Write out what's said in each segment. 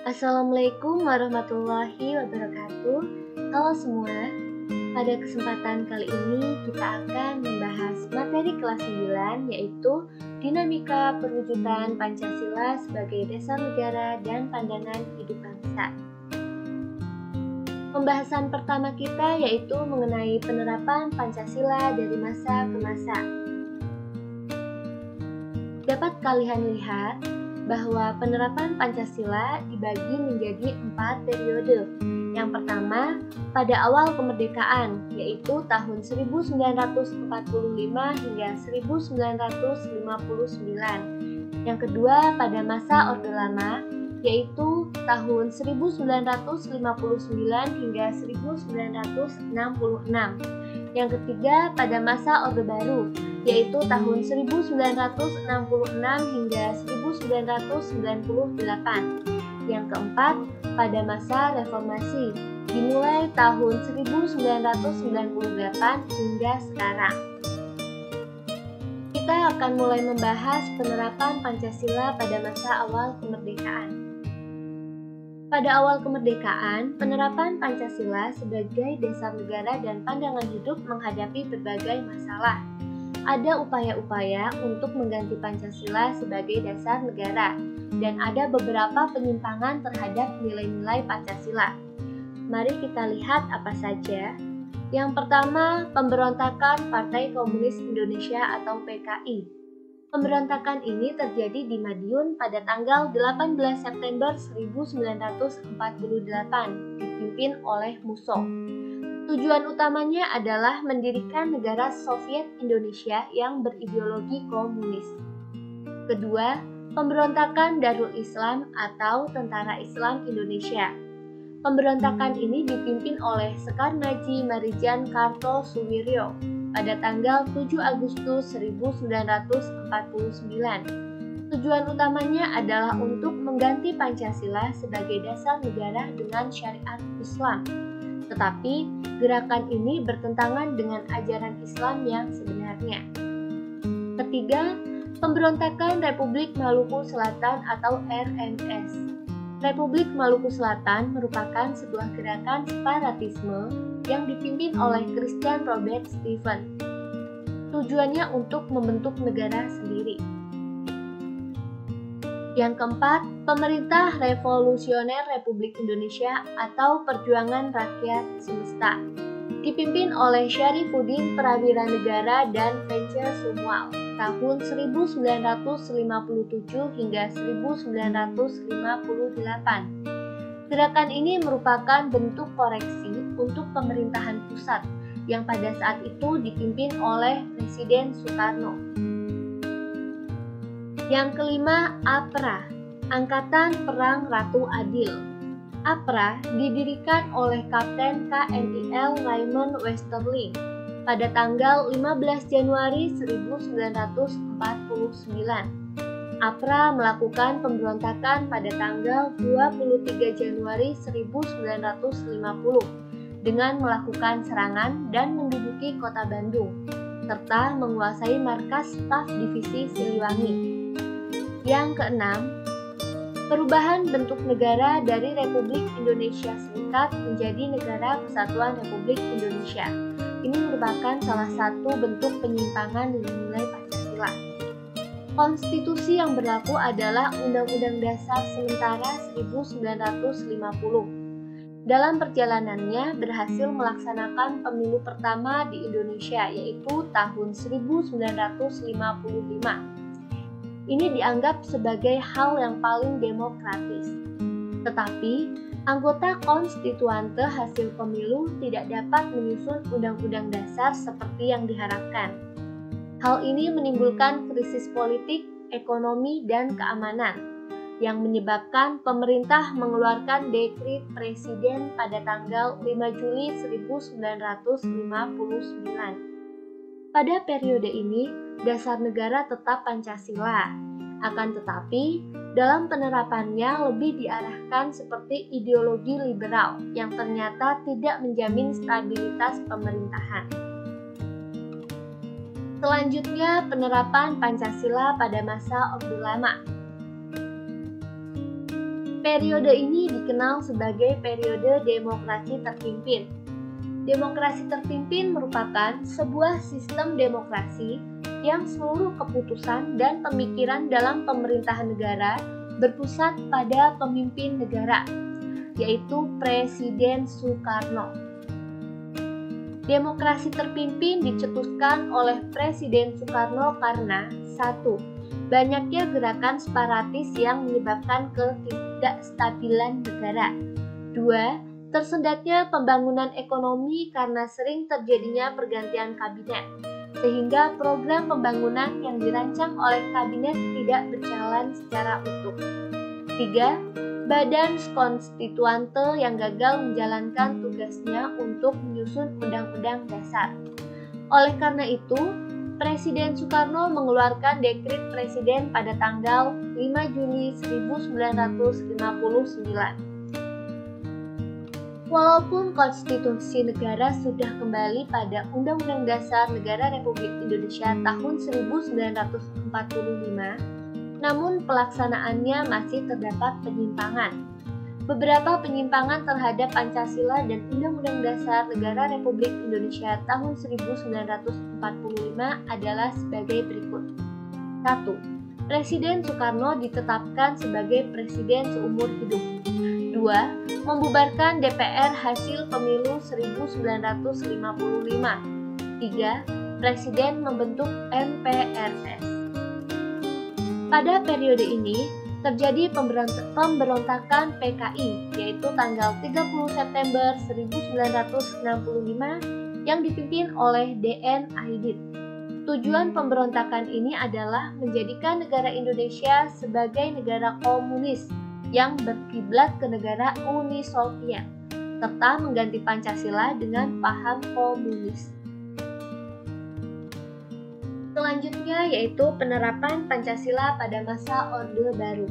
Assalamualaikum warahmatullahi wabarakatuh. Halo semua, pada kesempatan kali ini kita akan membahas materi kelas 9 yaitu Dinamika Perwujudan Pancasila sebagai Dasar Negara dan Pandangan Hidup Bangsa. Pembahasan pertama kita yaitu mengenai penerapan Pancasila dari masa ke masa. Dapat kalian lihat bahwa penerapan Pancasila dibagi menjadi 4 periode. Yang pertama, pada awal kemerdekaan, yaitu tahun 1945 hingga 1959. Yang kedua, pada masa Orde Lama, yaitu tahun 1959 hingga 1966. Yang ketiga, pada masa Orde Baru, yaitu tahun 1966 hingga 1998. Yang keempat, pada masa Reformasi, dimulai tahun 1998 hingga sekarang. Kita akan mulai membahas penerapan Pancasila pada masa awal kemerdekaan. Pada awal kemerdekaan, penerapan Pancasila sebagai dasar negara dan pandangan hidup menghadapi berbagai masalah. Ada upaya-upaya untuk mengganti Pancasila sebagai dasar negara, dan ada beberapa penyimpangan terhadap nilai-nilai Pancasila. Mari kita lihat apa saja. Yang pertama, pemberontakan Partai Komunis Indonesia atau PKI. Pemberontakan ini terjadi di Madiun pada tanggal 18 September 1948, dipimpin oleh Musso. Tujuan utamanya adalah mendirikan negara Soviet Indonesia yang berideologi komunis. Kedua, pemberontakan Darul Islam atau Tentara Islam Indonesia. Pemberontakan ini dipimpin oleh Sekar Maji Marijan Kartosuwiryo pada tanggal 7 Agustus 1949. Tujuan utamanya adalah untuk mengganti Pancasila sebagai dasar negara dengan syariat Islam. Tetapi, gerakan ini bertentangan dengan ajaran Islam yang sebenarnya. Ketiga, pemberontakan Republik Maluku Selatan atau RMS. Republik Maluku Selatan merupakan sebuah gerakan separatisme yang dipimpin oleh Christian Robert Stephen. Tujuannya untuk membentuk negara sendiri. Yang keempat, Pemerintah Revolusioner Republik Indonesia atau Perjuangan Rakyat Semesta, dipimpin oleh Syarifuddin Prawira Negara dan Vence Sumwal tahun 1957 hingga 1958. Gerakan ini merupakan bentuk koreksi untuk pemerintahan pusat yang pada saat itu dipimpin oleh Presiden Soekarno. Yang kelima, APRA, Angkatan Perang Ratu Adil. APRA didirikan oleh Kapten KNIL Raymond Westerling pada tanggal 15 Januari 1949. APRA melakukan pemberontakan pada tanggal 23 Januari 1950 dengan melakukan serangan dan menduduki kota Bandung, serta menguasai markas staf divisi Siliwangi. Yang keenam, perubahan bentuk negara dari Republik Indonesia Serikat menjadi Negara Kesatuan Republik Indonesia. Ini merupakan salah satu bentuk penyimpangan nilai Pancasila. Konstitusi yang berlaku adalah Undang-Undang Dasar Sementara 1950. Dalam perjalanannya berhasil melaksanakan pemilu pertama di Indonesia yaitu tahun 1955. Ini dianggap sebagai hal yang paling demokratis. Tetapi, anggota konstituante hasil pemilu tidak dapat menyusun undang-undang dasar seperti yang diharapkan. Hal ini menimbulkan krisis politik, ekonomi, dan keamanan yang menyebabkan pemerintah mengeluarkan dekret presiden pada tanggal 5 Juli 1959. Pada periode ini, dasar negara tetap Pancasila. Akan tetapi, dalam penerapannya lebih diarahkan seperti ideologi liberal yang ternyata tidak menjamin stabilitas pemerintahan. Selanjutnya, penerapan Pancasila pada masa Orde Lama. Periode ini dikenal sebagai periode demokrasi terpimpin. Demokrasi terpimpin merupakan sebuah sistem demokrasi yang seluruh keputusan dan pemikiran dalam pemerintahan negara berpusat pada pemimpin negara, yaitu Presiden Soekarno. Demokrasi terpimpin dicetuskan oleh Presiden Soekarno karena 1. Banyaknya gerakan separatis yang menyebabkan ketidakstabilan negara. 2. Tersendatnya pembangunan ekonomi karena sering terjadinya pergantian kabinet, sehingga program pembangunan yang dirancang oleh kabinet tidak berjalan secara utuh. 3. Badan konstituante yang gagal menjalankan tugasnya untuk menyusun undang-undang dasar. Oleh karena itu, Presiden Soekarno mengeluarkan dekret presiden pada tanggal 5 Juni 1959. Walaupun konstitusi negara sudah kembali pada Undang-Undang Dasar Negara Republik Indonesia tahun 1945, namun pelaksanaannya masih terdapat penyimpangan. Beberapa penyimpangan terhadap Pancasila dan Undang-Undang Dasar Negara Republik Indonesia tahun 1945 adalah sebagai berikut. 1. Presiden Soekarno ditetapkan sebagai presiden seumur hidup. 2. Membubarkan DPR hasil pemilu 1955. 3. Presiden membentuk MPRS. Pada periode ini, terjadi pemberontakan PKI, yaitu tanggal 30 September 1965 yang dipimpin oleh D.N. Aidit. Tujuan pemberontakan ini adalah menjadikan negara Indonesia sebagai negara komunis yang berkiblat ke negara Uni Soviet, serta mengganti Pancasila dengan paham komunis. Selanjutnya yaitu penerapan Pancasila pada masa Orde Baru.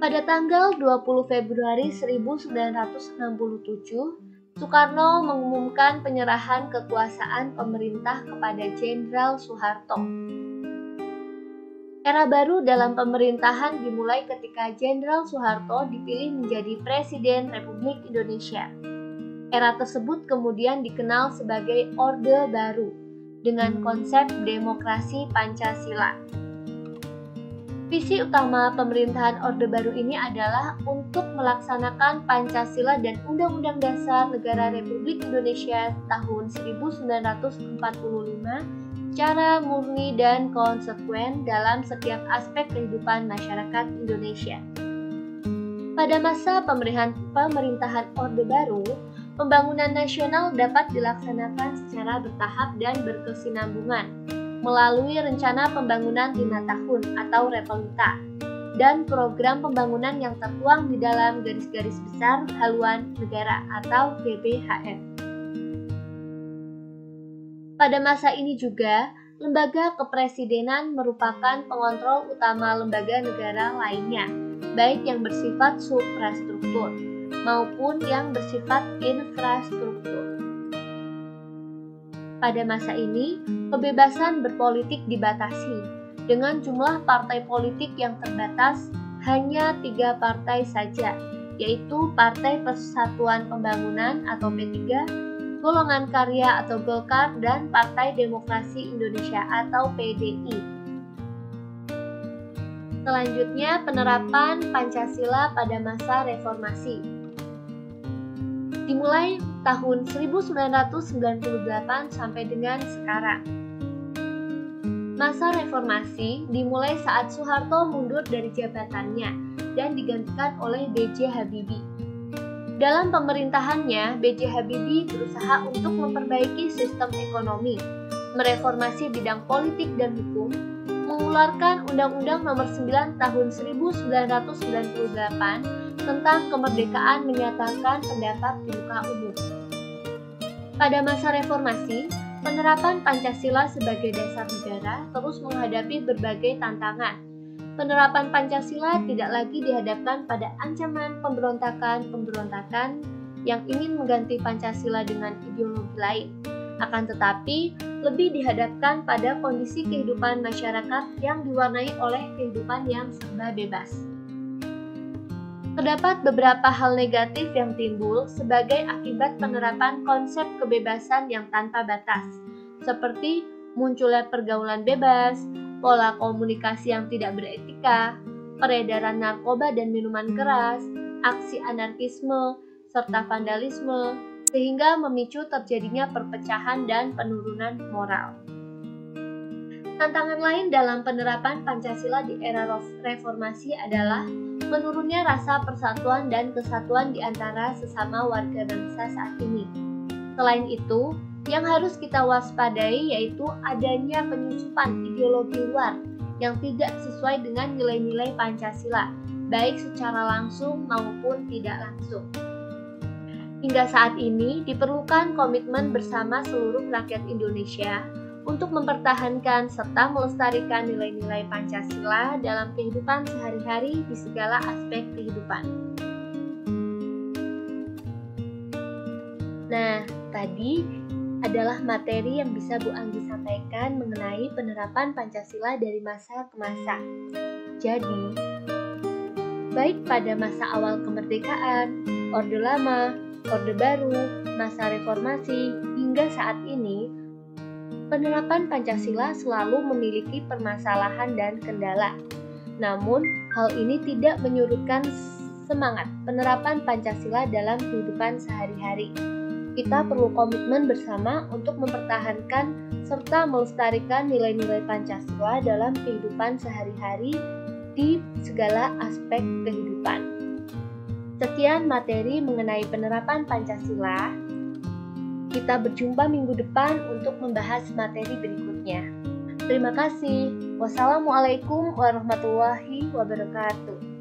Pada tanggal 20 Februari 1967, Soekarno mengumumkan penyerahan kekuasaan pemerintah kepada Jenderal Soeharto. Era baru dalam pemerintahan dimulai ketika Jenderal Soeharto dipilih menjadi Presiden Republik Indonesia. Era tersebut kemudian dikenal sebagai Orde Baru dengan konsep demokrasi Pancasila. Visi utama pemerintahan Orde Baru ini adalah untuk melaksanakan Pancasila dan Undang-Undang Dasar Negara Republik Indonesia tahun 1945 secara murni dan konsekuen dalam setiap aspek kehidupan masyarakat Indonesia. Pada masa pemerintahan Orde Baru, pembangunan nasional dapat dilaksanakan secara bertahap dan berkesinambungan melalui rencana pembangunan 5 tahun atau Repelita dan program pembangunan yang tertuang di dalam garis-garis besar haluan negara atau GBHN. Pada masa ini juga, lembaga kepresidenan merupakan pengontrol utama lembaga negara lainnya, baik yang bersifat suprastruktur maupun yang bersifat infrastruktur. Pada masa ini, kebebasan berpolitik dibatasi, dengan jumlah partai politik yang terbatas hanya 3 partai saja, yaitu Partai Persatuan Pembangunan atau P3, Golongan Karya atau Golkar, dan Partai Demokrasi Indonesia atau PDI. Selanjutnya, penerapan Pancasila pada masa reformasi. Dimulai tahun 1998 sampai dengan sekarang. Masa reformasi dimulai saat Soeharto mundur dari jabatannya dan digantikan oleh B.J. Habibie. Dalam pemerintahannya, B.J. Habibie berusaha untuk memperbaiki sistem ekonomi, mereformasi bidang politik dan hukum, mengeluarkan Undang-Undang Nomor 9 Tahun 1998 tentang kemerdekaan menyatakan pendapat di muka umum. Pada masa reformasi, penerapan Pancasila sebagai dasar negara terus menghadapi berbagai tantangan. Penerapan Pancasila tidak lagi dihadapkan pada ancaman pemberontakan yang ingin mengganti Pancasila dengan ideologi lain. Akan tetapi, lebih dihadapkan pada kondisi kehidupan masyarakat yang diwarnai oleh kehidupan yang serba bebas. Terdapat beberapa hal negatif yang timbul sebagai akibat penerapan konsep kebebasan yang tanpa batas, seperti munculnya pergaulan bebas, pola komunikasi yang tidak beretika, peredaran narkoba dan minuman keras, aksi anarkisme, serta vandalisme, sehingga memicu terjadinya perpecahan dan penurunan moral. Tantangan lain dalam penerapan Pancasila di era reformasi adalah menurunnya rasa persatuan dan kesatuan di antara sesama warga bangsa saat ini. Selain itu, yang harus kita waspadai yaitu adanya penyusupan ideologi luar yang tidak sesuai dengan nilai-nilai Pancasila, baik secara langsung maupun tidak langsung. Hingga saat ini diperlukan komitmen bersama seluruh rakyat Indonesia untuk mempertahankan serta melestarikan nilai-nilai Pancasila dalam kehidupan sehari-hari di segala aspek kehidupan. Nah, tadi adalah materi yang bisa Bu Anggi sampaikan mengenai penerapan Pancasila dari masa ke masa. Jadi, baik pada masa awal kemerdekaan, Orde Lama, Orde Baru, masa reformasi, hingga saat ini, penerapan Pancasila selalu memiliki permasalahan dan kendala. Namun, hal ini tidak menyurutkan semangat penerapan Pancasila dalam kehidupan sehari-hari. Kita perlu komitmen bersama untuk mempertahankan serta melestarikan nilai-nilai Pancasila dalam kehidupan sehari-hari di segala aspek kehidupan. Sekian materi mengenai penerapan Pancasila. Kita berjumpa minggu depan untuk membahas materi berikutnya. Terima kasih. Wassalamualaikum warahmatullahi wabarakatuh.